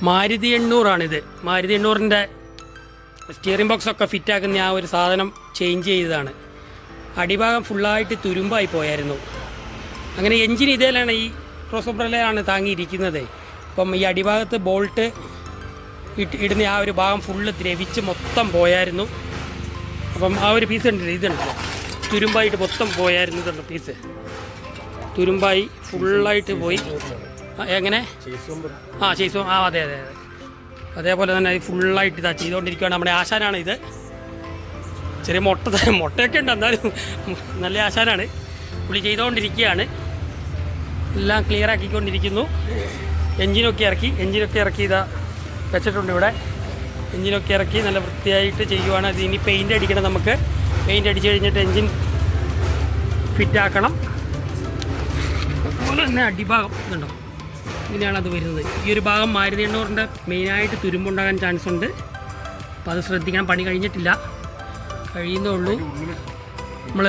Maruti 800 Maruti 800-ൻ്റെ steering ബോക്സൊക്കെ ഫിറ്റാക്കുന്ന ആ ഒരു സാധനം ചേഞ്ച് ചെയ്തതാണ്. അടിഭാഗം ഫുള്ളായിട്ട് തുരുമ്പായി പോയായിരുന്നു. അങ്ങനെ എൻജിൻ ഇതേലാണ്, ഈ ക്രോസ് ഓവറിലാണ് താങ്ങിയിരിക്കുന്നത്. അപ്പം ഈ അടിഭാഗത്ത് ബോൾട്ട് ഇടുന്ന ആ ഒരു ഭാഗം ഫുള്ള് ദ്രവിച്ച് മൊത്തം പോയായിരുന്നു. അപ്പം ആ ഒരു പീസ് ഉണ്ടല്ലോ, ഇതുണ്ടല്ലോ തുരുമ്പായിട്ട് മൊത്തം പോയായിരുന്നു. ഇതുണ്ട് പീസ് തുരുമ്പായി ഫുള്ളായിട്ട് പോയി. എങ്ങനെ ചേസ് അതെ അതെ അതെ അതേപോലെ തന്നെ ഫുള്ളായിട്ട് ഇതാ ചെയ്തുകൊണ്ടിരിക്കുകയാണ്. നമ്മുടെ ആശാനാണ് ഇത്. ചെറിയ മുട്ടയൊക്കെ ഉണ്ട്, എന്നാലും നല്ല ആശാനാണ്. പുള്ളി ചെയ്തുകൊണ്ടിരിക്കുകയാണ്. എല്ലാം ക്ലിയർ ആക്കിക്കൊണ്ടിരിക്കുന്നു. എൻജിനൊക്കെ ഇറക്കി ഇതാ വെച്ചിട്ടുണ്ട് ഇവിടെ. എൻജിനൊക്കെ ഇറക്കി നല്ല വൃത്തിയായിട്ട് ചെയ്യുവാണ്. അത് ഇനി പെയിൻ്റ് അടിക്കണം. നമുക്ക് പെയിൻ്റ് അടിച്ച് കഴിഞ്ഞിട്ട് എൻജിൻ ഫിറ്റാക്കണം. അതുപോലെ തന്നെ അടിഭാഗം ഇതുണ്ടോ, ഇങ്ങനെയാണ് അത് വരുന്നത്. ഈ ഒരു ഭാഗം മാരുതി 800-ൻ്റെ മെയിനായിട്ട് തുരുമ്പുണ്ടാകാൻ ചാൻസ് ഉണ്ട്. അപ്പോൾ അത് ശ്രദ്ധിക്കണം. പണി കഴിഞ്ഞിട്ടില്ല, കഴിയുന്നേ ഉള്ളൂ. നമ്മൾ